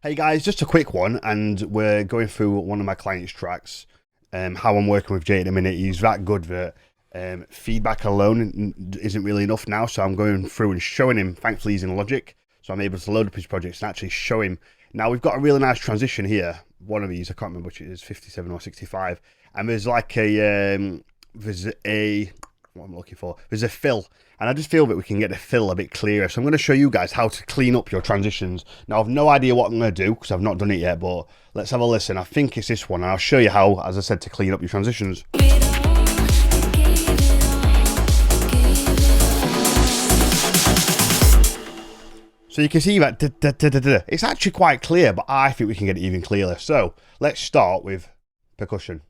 Hey guys, just a quick one, and we're going through one of my clients' tracks. How I'm working with Jay at the minute. He's that good that feedback alone isn't really enough now, so I'm going through and showing him. Thankfully, he's in Logic, so I'm able to load up his projects and actually show him. Now we've got a really nice transition here. One of these, I can't remember which it is, 57 or 65, and there's like what I'm looking for. There's a fill, and I just feel that we can get the fill a bit clearer. So I'm going to show you guys how to clean up your transitions. Now I've no idea what I'm going to do because I've not done it yet, but let's have a listen. I think it's this one, and I'll show you how, as I said, to clean up your transitions. So you can see that it's actually quite clear, but I think we can get it even clearer. So let's start with percussion.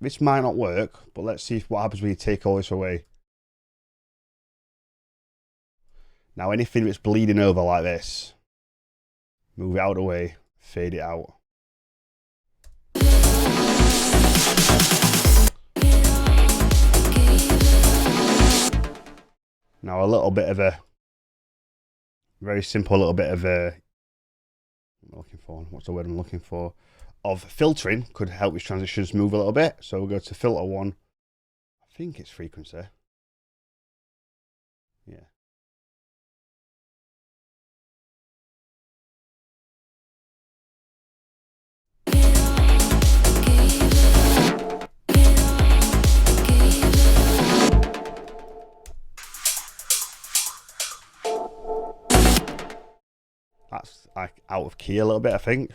This might not work, but let's see what happens when you take all this away. Now anything that's bleeding over like this, move it out of the way, fade it out. Now a little bit of a, very simple little bit of a, what's the word I'm looking for? Of filtering could help your transitions move a little bit. So we'll go to filter one. I think it's frequency. Yeah. That's like out of key a little bit, I think.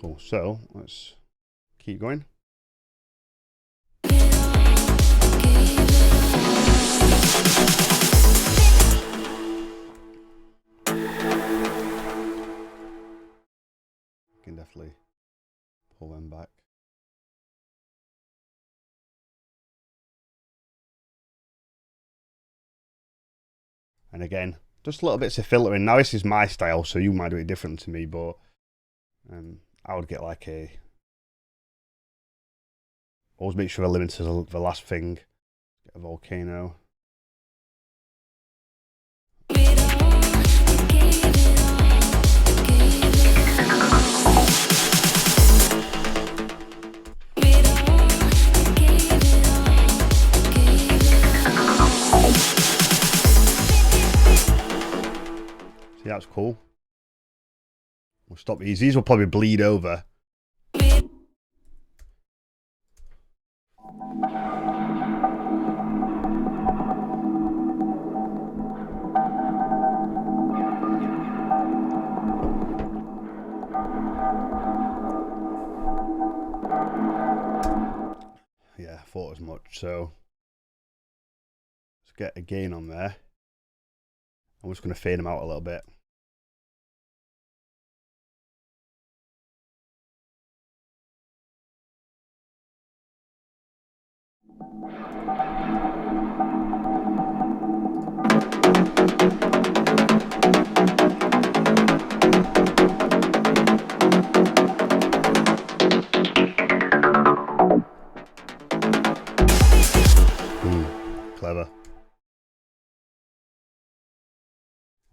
Cool, so let's keep going. You can definitely pull them back. And again, just little bits of filtering. Now this is my style, so you might do it different to me, but I would get like always make sure I limit to the last thing. Get a volcano. See, that's cool. We'll stop these. These will probably bleed over. Yeah, I thought as much. So let's get a gain on there. I'm just going to fade them out a little bit. Clever.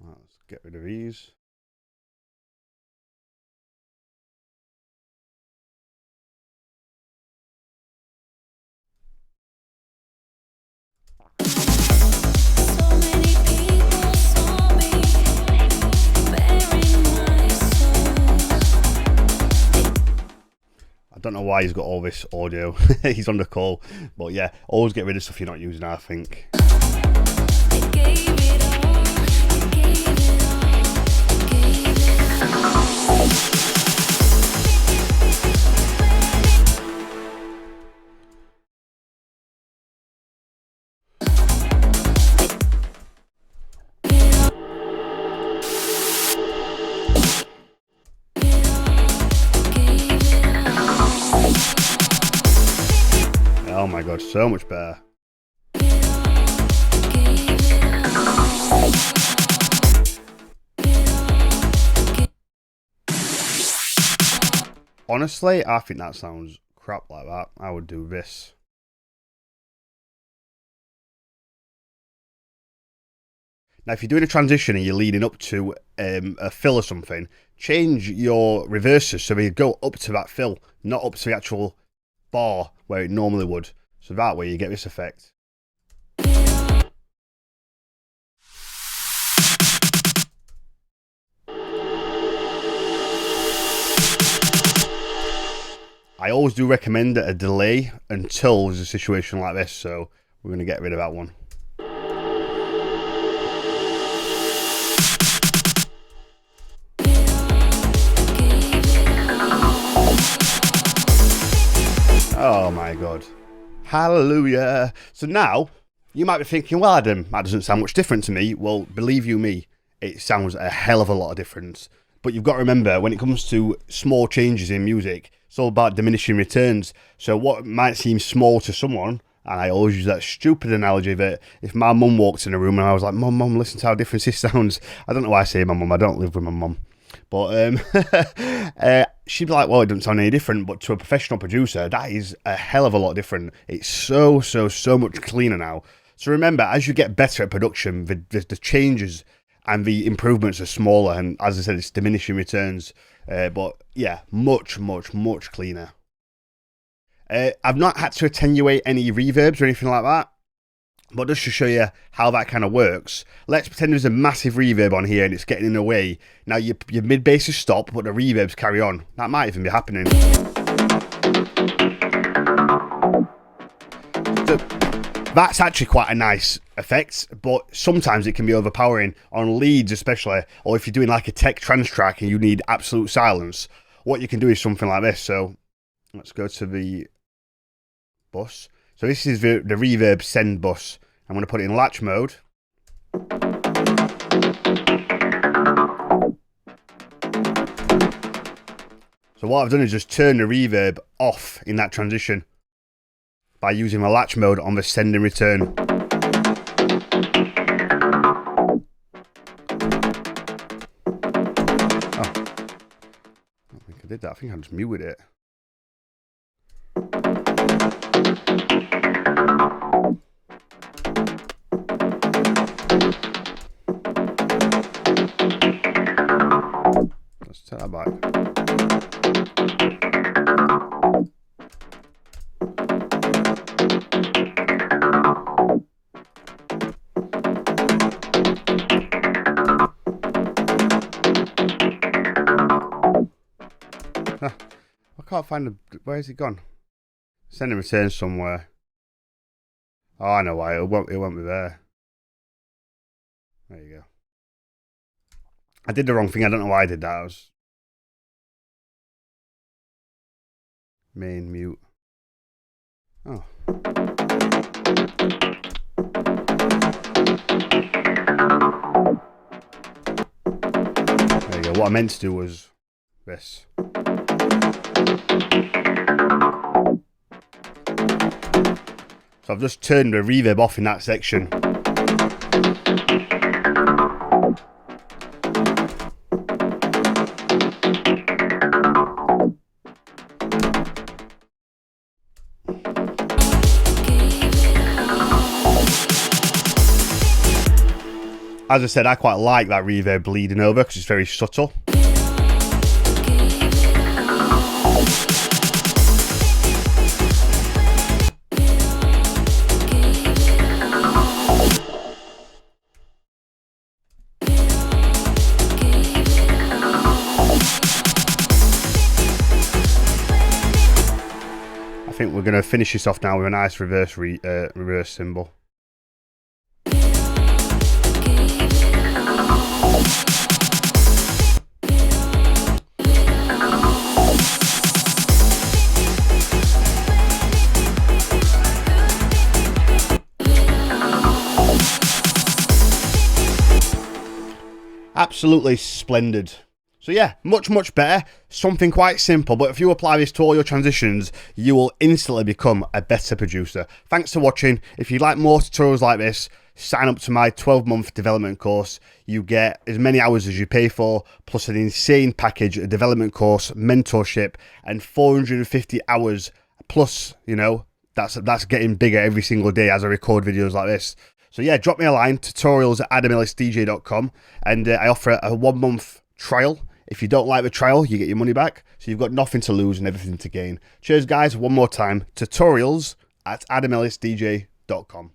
Right, let's get rid of these. I don't know why he's got all this audio. He's on the call. But yeah, always get rid of stuff you're not using, I think. Oh my god, so much better. Honestly, I think that sounds crap like that, I would do this. Now, if you're doing a transition and you're leading up to a fill or something, change your reversers so they go up to that fill, not up to the actual bar where it normally would. So that way you get this effect. I always do recommend a delay until there's a situation like this, so we're going to get rid of that one. Oh my god. Hallelujah. So now, you might be thinking, well, Adam, that doesn't sound much different to me. Well, believe you me, it sounds a hell of a lot of difference. But you've got to remember, when it comes to small changes in music, it's all about diminishing returns. So what might seem small to someone, and I always use that stupid analogy that if my mum walked in a room and I was like, Mum, listen to how different this sounds. I don't know why I say my mum, I don't live with my mum. But she'd be like, well, it doesn't sound any different. But to a professional producer, that is a hell of a lot different. It's so much cleaner now. So remember, as you get better at production, the changes and the improvements are smaller. And as I said, it's diminishing returns. But yeah, much cleaner. I've not had to attenuate any reverbs or anything like that. But just to show you how that kind of works, let's pretend there's a massive reverb on here and it's getting in the way. Now your mid bass is stopped, but the reverbs carry on. That might even be happening. So that's actually quite a nice effect, but sometimes it can be overpowering on leads especially, or if you're doing like a tech trance track and you need absolute silence. What you can do is something like this. So let's go to the bus. So this is the reverb send bus. I'm going to put it in latch mode. So what I've done is just turn the reverb off in that transition by using my latch mode on the send and return. Oh, I don't think I did that. I think I just muted it. Let's take that back. I can't find the... Where has it gone? Send and return somewhere. Oh, I know why. It won't be there. There you go. I did the wrong thing. I don't know why I did that. I was... Main mute. Oh. There you go. What I meant to do was this. So I've just turned the reverb off in that section. As I said, I quite like that reverb bleeding over because it's very subtle. I think we're going to finish this off now with a nice reverse cymbal. Absolutely splendid. So yeah, much better. Something quite simple, but if you apply this to all your transitions, you will instantly become a better producer. Thanks for watching. If you'd like more tutorials like this, sign up to my 12-month development course. You get as many hours as you pay for, plus an insane package, a development course, mentorship, and 450 hours Plus, you know, that's getting bigger every single day as I record videos like this. So yeah, drop me a line, tutorials@adamellisdj.com, and I offer a 1 month trial. If you don't like the trial, you get your money back. So you've got nothing to lose and everything to gain. Cheers, guys. One more time, tutorials@adamellisdj.com.